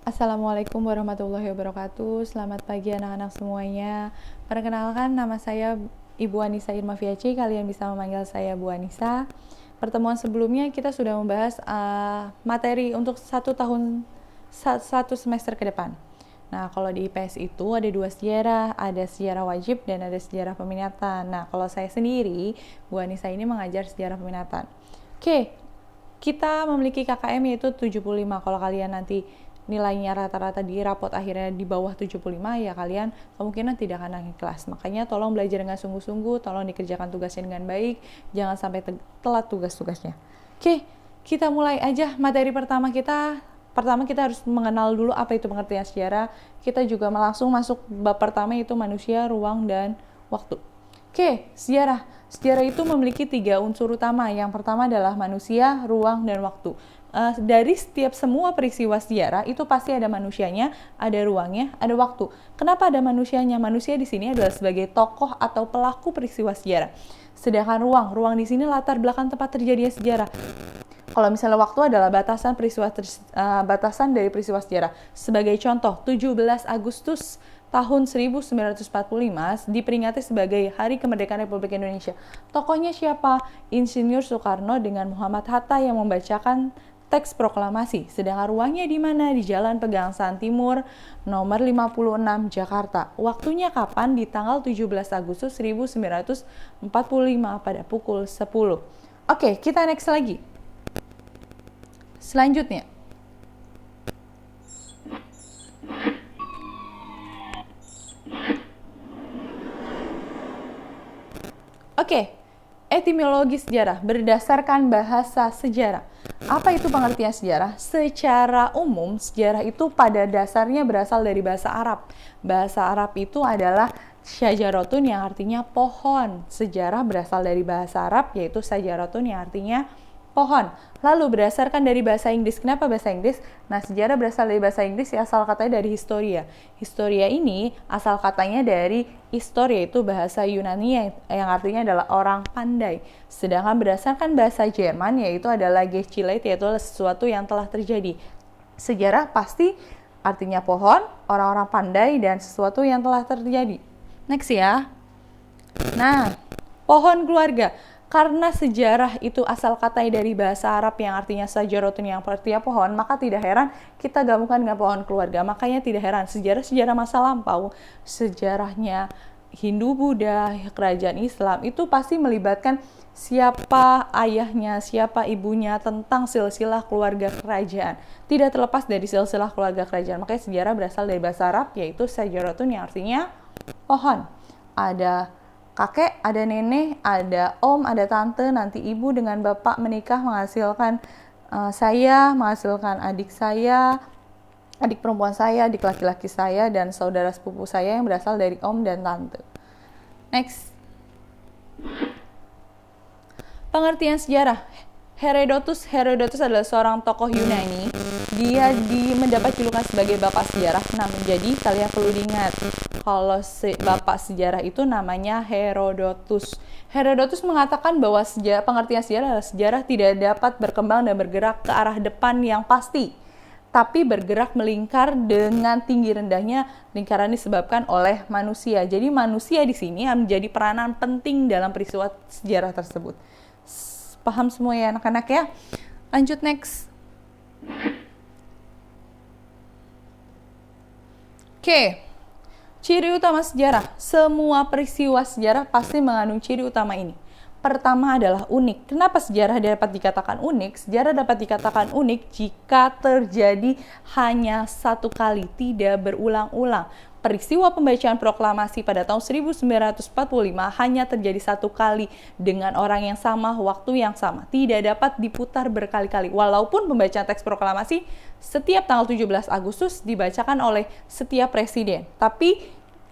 Assalamualaikum warahmatullahi wabarakatuh. Selamat pagi anak-anak semuanya. Perkenalkan, nama saya Ibu Anissa Irmafiaci. Kalian bisa memanggil saya Bu Anissa. Pertemuan sebelumnya kita sudah membahas materi untuk satu semester ke depan. Nah, kalau di IPS itu ada 2 sejarah, ada sejarah wajib dan ada sejarah peminatan. Nah, kalau saya sendiri, Bu Anissa ini mengajar sejarah peminatan. Oke, kita memiliki KKM yaitu 75. Kalau kalian nanti nilainya rata-rata di rapot akhirnya di bawah 75, ya kalian kemungkinan tidak akan naik kelas. Makanya tolong belajar dengan sungguh-sungguh, tolong dikerjakan tugasnya dengan baik, jangan sampai telat tugas-tugasnya. Oke, kita mulai aja materi pertama kita. Pertama kita harus mengenal dulu apa itu pengertian sejarah. Kita juga langsung masuk bab pertama, yaitu manusia, ruang, dan waktu. Oke, sejarah. Sejarah itu memiliki 3 unsur utama. Yang pertama adalah manusia, ruang, dan waktu. Dari setiap semua peristiwa sejarah itu pasti ada manusianya, ada ruangnya, ada waktu. Kenapa ada manusianya? Manusia di sini adalah sebagai tokoh atau pelaku peristiwa sejarah. Sedangkan ruang di sini latar belakang tempat terjadinya sejarah. Kalau misalnya waktu adalah batasan dari peristiwa sejarah. Sebagai contoh, 17 Agustus tahun 1945 diperingati sebagai Hari Kemerdekaan Republik Indonesia. Tokohnya siapa? Insinyur Soekarno dengan Muhammad Hatta yang membacakan teks proklamasi. Sedangkan ruangnya di mana? Di Jalan Pegangsaan Timur, nomor 56, Jakarta. Waktunya kapan? Di tanggal 17 Agustus 1945 pada pukul 10. Oke, kita next lagi. Selanjutnya. Oke, etimologi sejarah berdasarkan bahasa sejarah. Apa itu pengertian sejarah? Secara umum, sejarah itu pada dasarnya berasal dari bahasa Arab. Bahasa Arab itu adalah syajaratun yang artinya pohon. Sejarah berasal dari bahasa Arab yaitu syajaratun yang artinya pohon. Lalu berdasarkan dari bahasa Inggris. Kenapa bahasa Inggris? Nah, sejarah berasal dari bahasa Inggris ya, asal katanya dari historia. Historia ini asal katanya dari historia, itu bahasa Yunani yang artinya adalah orang pandai. Sedangkan berdasarkan bahasa Jerman yaitu adalah Geschichte, yaitu sesuatu yang telah terjadi. Sejarah pasti artinya pohon, orang-orang pandai, dan sesuatu yang telah terjadi. Next ya. Nah, pohon keluarga. Karena sejarah itu asal katanya dari bahasa Arab yang artinya sajarotun yang artinya pohon, maka tidak heran kita gabungkan dengan pohon keluarga. Makanya tidak heran sejarah-sejarah masa lampau, sejarahnya Hindu, Buddha, kerajaan Islam itu pasti melibatkan siapa ayahnya, siapa ibunya, tentang silsilah keluarga kerajaan. Tidak terlepas dari silsilah keluarga kerajaan. Makanya sejarah berasal dari bahasa Arab yaitu sajarotun yang artinya pohon. Ada kakek, ada nenek, ada om, ada tante, nanti ibu dengan bapak menikah menghasilkan saya, menghasilkan adik saya, adik perempuan saya, adik laki-laki saya, dan saudara sepupu saya yang berasal dari om dan tante. Next. Pengertian sejarah. Herodotus adalah seorang tokoh Yunani. Dia mendapat julukan sebagai bapak sejarah. Nah, menjadi kalian perlu diingat, kalau bapak sejarah itu namanya Herodotus. Herodotus mengatakan bahwa pengertian sejarah adalah sejarah tidak dapat berkembang dan bergerak ke arah depan yang pasti, tapi bergerak melingkar dengan tinggi rendahnya. Lingkaran disebabkan oleh manusia. Jadi manusia di sini menjadi peranan penting dalam peristiwa sejarah tersebut. Paham semua ya anak-anak ya? Lanjut next. Oke. Ciri utama sejarah. Semua peristiwa sejarah pasti mengandung ciri utama ini. Pertama adalah unik. Kenapa sejarah dapat dikatakan unik? Sejarah dapat dikatakan unik jika terjadi hanya satu kali, tidak berulang-ulang. Peristiwa pembacaan proklamasi pada tahun 1945 hanya terjadi satu kali dengan orang yang sama, waktu yang sama. Tidak dapat diputar berkali-kali. Walaupun pembacaan teks proklamasi setiap tanggal 17 Agustus dibacakan oleh setiap presiden, tapi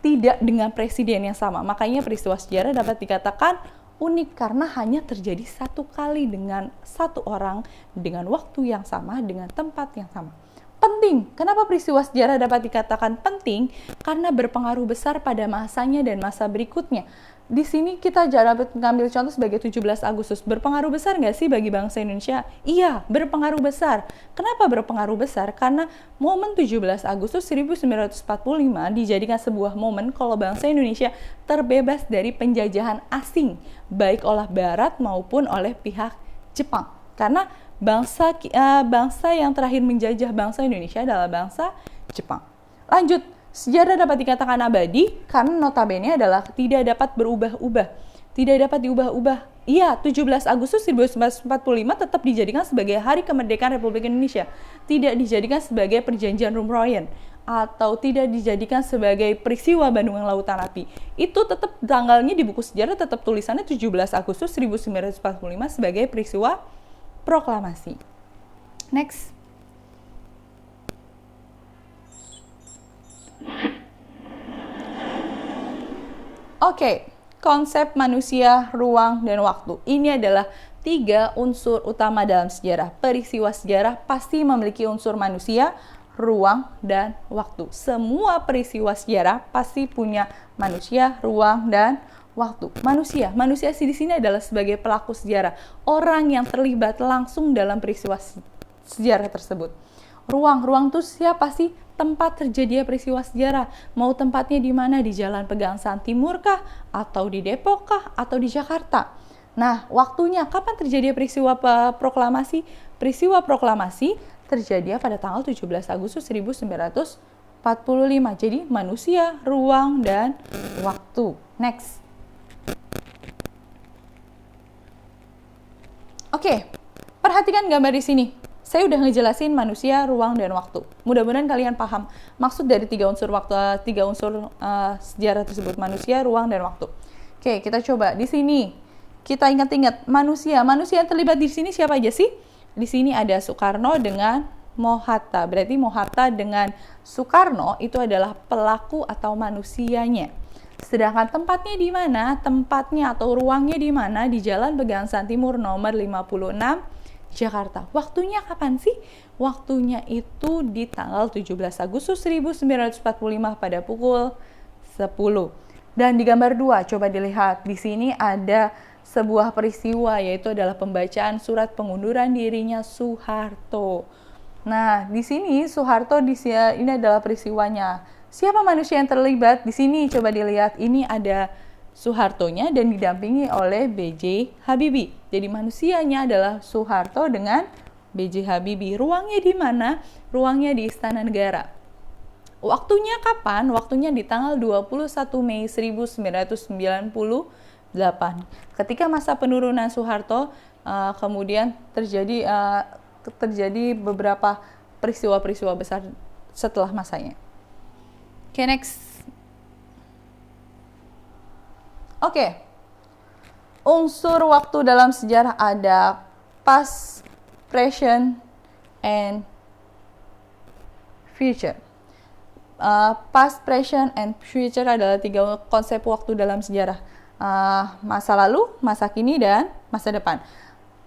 tidak dengan presiden yang sama. Makanya peristiwa sejarah dapat dikatakan unik karena hanya terjadi satu kali dengan satu orang, dengan waktu yang sama, dengan tempat yang sama. Penting. Kenapa peristiwa sejarah dapat dikatakan penting? Karena berpengaruh besar pada masanya dan masa berikutnya. Di sini kita dapat mengambil contoh sebagai 17 Agustus. Berpengaruh besar nggak sih bagi bangsa Indonesia? Iya, berpengaruh besar. Kenapa berpengaruh besar? Karena momen 17 Agustus 1945 dijadikan sebuah momen kalau bangsa Indonesia terbebas dari penjajahan asing, baik oleh Barat maupun oleh pihak Jepang. Karena bangsa yang terakhir menjajah bangsa Indonesia adalah bangsa Jepang. Lanjut. Sejarah dapat dikatakan abadi karena notabene adalah tidak dapat berubah-ubah. Tidak dapat diubah-ubah. Iya, 17 Agustus 1945 tetap dijadikan sebagai hari kemerdekaan Republik Indonesia. Tidak dijadikan sebagai perjanjian Rumroyen atau tidak dijadikan sebagai peristiwa Bandungan Lautan Api. Itu tetap tanggalnya di buku sejarah tetap tulisannya 17 Agustus 1945 sebagai peristiwa proklamasi. Next. Oke, konsep manusia, ruang, dan waktu. Ini adalah 3 unsur utama dalam sejarah. Peristiwa sejarah pasti memiliki unsur manusia, ruang, dan waktu. Semua peristiwa sejarah pasti punya manusia, ruang, dan waktu. Manusia di sini adalah sebagai pelaku sejarah, orang yang terlibat langsung dalam peristiwa sejarah tersebut. Ruang itu siapa sih? Tempat terjadinya peristiwa sejarah. Mau tempatnya di mana? Di Jalan Pegangsaan Timur kah? Atau di Depok kah? Atau di Jakarta? Nah, waktunya kapan terjadi peristiwa proklamasi? Peristiwa proklamasi terjadi pada tanggal 17 Agustus 1945. Jadi manusia, ruang, dan waktu. Next. Oke, perhatikan gambar di sini. Saya udah ngejelasin manusia, ruang, dan waktu. Mudah-mudahan kalian paham maksud dari 3 unsur sejarah tersebut: manusia, ruang, dan waktu. Oke, kita coba di sini. Kita ingat-ingat manusia yang terlibat di sini siapa aja sih? Di sini ada Soekarno dengan Mohatta. Berarti Mohatta dengan Soekarno itu adalah pelaku atau manusianya. Sedangkan tempatnya di mana? Tempatnya atau ruangnya di mana? Di Jalan Pegangsaan Timur nomor 56 Jakarta. Waktunya kapan sih? Waktunya itu di tanggal 17 Agustus 1945 pada pukul 10. Dan di gambar 2, coba dilihat. Di sini ada sebuah peristiwa, yaitu adalah pembacaan surat pengunduran dirinya Soeharto. Nah, di sini Soeharto ini adalah peristiwanya. Siapa manusia yang terlibat? Di sini coba dilihat. Ini ada Soehartonya dan didampingi oleh B.J. Habibie. Jadi manusianya adalah Soeharto dengan B.J. Habibie. Ruangnya di mana? Ruangnya di Istana Negara. Waktunya kapan? Waktunya di tanggal 21 Mei 1998. Ketika masa penurunan Soeharto, kemudian terjadi beberapa peristiwa-peristiwa besar setelah masanya. Okay, next. Oke, unsur waktu dalam sejarah ada past, present, and future. Past, present, and future adalah 3 konsep waktu dalam sejarah. Masa lalu, masa kini, dan masa depan.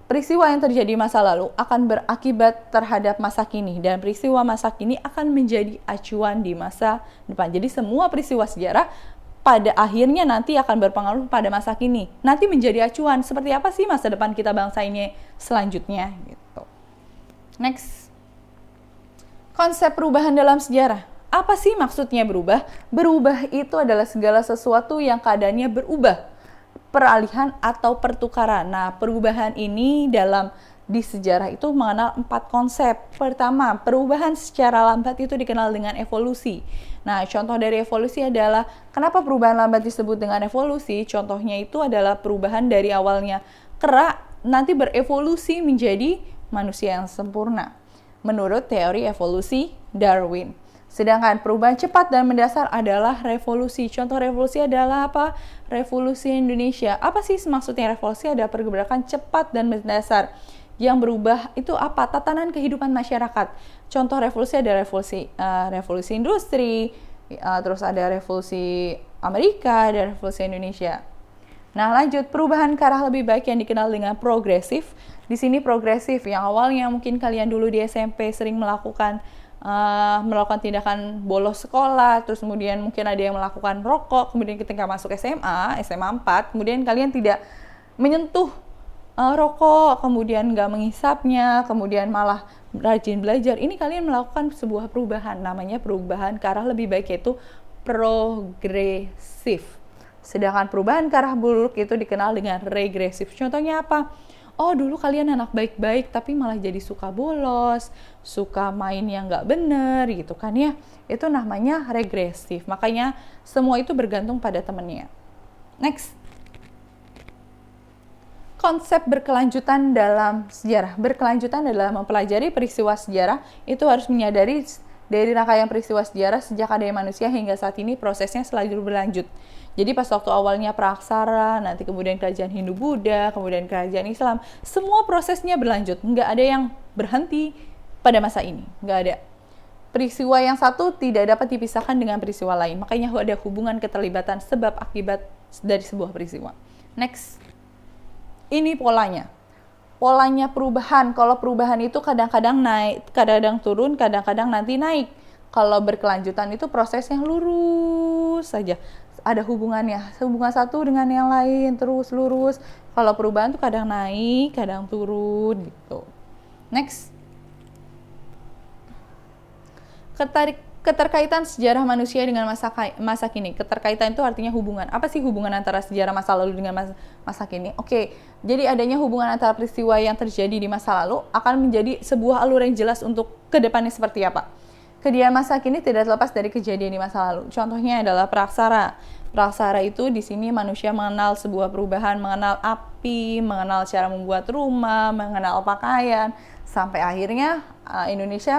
Peristiwa yang terjadi masa lalu akan berakibat terhadap masa kini, dan peristiwa masa kini akan menjadi acuan di masa depan. Jadi semua peristiwa sejarah pada akhirnya nanti akan berpengaruh pada masa kini. Nanti menjadi acuan seperti apa sih masa depan kita bangsa ini selanjutnya gitu. Next. Konsep perubahan dalam sejarah. Apa sih maksudnya berubah? Berubah itu adalah segala sesuatu yang keadaannya berubah. Peralihan atau pertukaran. Nah, perubahan ini di sejarah itu mengenal 4 konsep. Pertama, perubahan secara lambat itu dikenal dengan evolusi. Nah, contoh dari evolusi adalah, kenapa perubahan lambat disebut dengan evolusi? Contohnya itu adalah perubahan dari awalnya kera, nanti berevolusi menjadi manusia yang sempurna, menurut teori evolusi Darwin. Sedangkan perubahan cepat dan mendasar adalah revolusi. Contoh revolusi adalah apa? Revolusi Indonesia. Apa sih maksudnya revolusi? Ada pergerakan cepat dan mendasar. Yang berubah itu apa? Tatanan kehidupan masyarakat. Contoh revolusi ada revolusi industri, terus ada revolusi Amerika, ada revolusi Indonesia. Nah, lanjut, perubahan ke arah lebih baik yang dikenal dengan progresif. Di sini progresif yang awalnya mungkin kalian dulu di SMP sering melakukan tindakan bolos sekolah, terus kemudian mungkin ada yang melakukan rokok, kemudian ketika masuk SMA 4, kemudian kalian tidak menyentuh rokok, kemudian nggak menghisapnya, kemudian malah rajin belajar. Ini kalian melakukan sebuah perubahan, namanya perubahan ke arah lebih baik, yaitu progresif. Sedangkan perubahan ke arah buruk itu dikenal dengan regresif. Contohnya apa? Oh, dulu kalian anak baik-baik tapi malah jadi suka bolos, suka main yang nggak bener gitu kan ya. Itu namanya regresif. Makanya semua itu bergantung pada temennya. Next. Konsep berkelanjutan dalam sejarah. Berkelanjutan adalah mempelajari peristiwa sejarah, itu harus menyadari dari rangkaian peristiwa sejarah sejak adanya manusia hingga saat ini prosesnya selalu berlanjut. Jadi pas waktu awalnya Praksara, nanti kemudian kerajaan Hindu-Buddha, kemudian kerajaan Islam, semua prosesnya berlanjut. Nggak ada yang berhenti pada masa ini. Nggak ada. Peristiwa yang satu tidak dapat dipisahkan dengan peristiwa lain. Makanya ada hubungan keterlibatan sebab akibat dari sebuah peristiwa. Next. Ini polanya. Polanya perubahan. Kalau perubahan itu kadang-kadang naik, kadang-kadang turun, kadang-kadang nanti naik. Kalau berkelanjutan itu proses yang lurus saja. Ada hubungannya, hubungan satu dengan yang lain, terus lurus. Kalau perubahan tuh kadang naik, kadang turun gitu. Next. Keterkaitan sejarah manusia dengan masa kini. Keterkaitan itu artinya hubungan. Apa sih hubungan antara sejarah masa lalu dengan masa kini? Oke, jadi adanya hubungan antara peristiwa yang terjadi di masa lalu akan menjadi sebuah alur yang jelas untuk kedepannya seperti apa. Kejadian masa kini tidak terlepas dari kejadian di masa lalu. Contohnya adalah Praksara. Praksara itu di sini manusia mengenal sebuah perubahan, mengenal api, mengenal cara membuat rumah, mengenal pakaian, sampai akhirnya Indonesia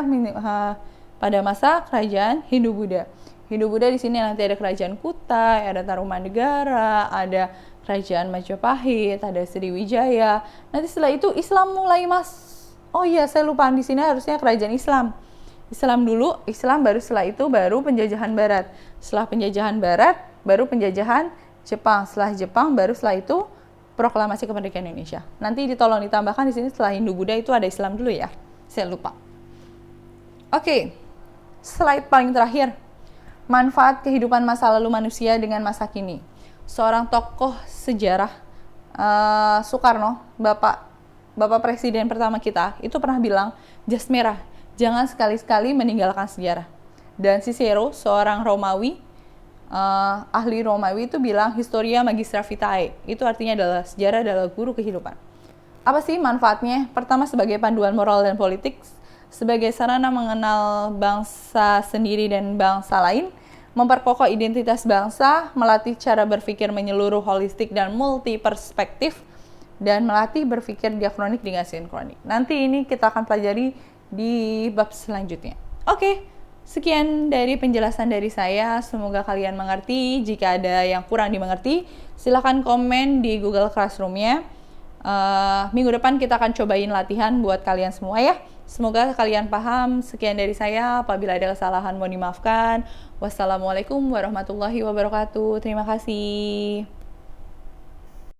pada masa kerajaan Hindu-Buddha. Hindu-Buddha di sini nanti ada kerajaan Kutai, ada Tarumanegara, ada kerajaan Majapahit, ada Sriwijaya. Nanti setelah itu Islam mulai Oh iya, saya lupa, di sini harusnya kerajaan Islam. Islam dulu, Islam baru setelah itu baru penjajahan Barat. Setelah penjajahan Barat, baru penjajahan Jepang. Setelah Jepang, baru setelah itu proklamasi kemerdekaan Indonesia. Nanti tolong ditambahkan di sini setelah Hindu-Buddha itu ada Islam dulu ya. Saya lupa. Oke, slide paling terakhir. Manfaat kehidupan masa lalu manusia dengan masa kini. Seorang tokoh sejarah, Soekarno, Bapak Presiden pertama kita, itu pernah bilang, jas merah, jangan sekali-sekali meninggalkan sejarah. Dan Cicero, seorang Romawi, ahli Romawi itu bilang, Historia Magistra Vitae. Itu artinya adalah sejarah adalah guru kehidupan. Apa sih manfaatnya? Pertama, sebagai panduan moral dan politik, sebagai sarana mengenal bangsa sendiri dan bangsa lain, memperkokoh identitas bangsa, melatih cara berpikir menyeluruh, holistik, dan multi perspektif, dan melatih berpikir diakronik dengan sinkronik. Nanti ini kita akan pelajari di bab selanjutnya. Oke, sekian dari penjelasan dari saya. Semoga kalian mengerti. Jika ada yang kurang dimengerti, silakan komen di Google Classroom-nya. Minggu depan kita akan cobain latihan buat kalian semua ya. Semoga kalian paham. Sekian dari saya. Apabila ada kesalahan mohon dimaafkan. Wassalamualaikum warahmatullahi wabarakatuh. Terima kasih.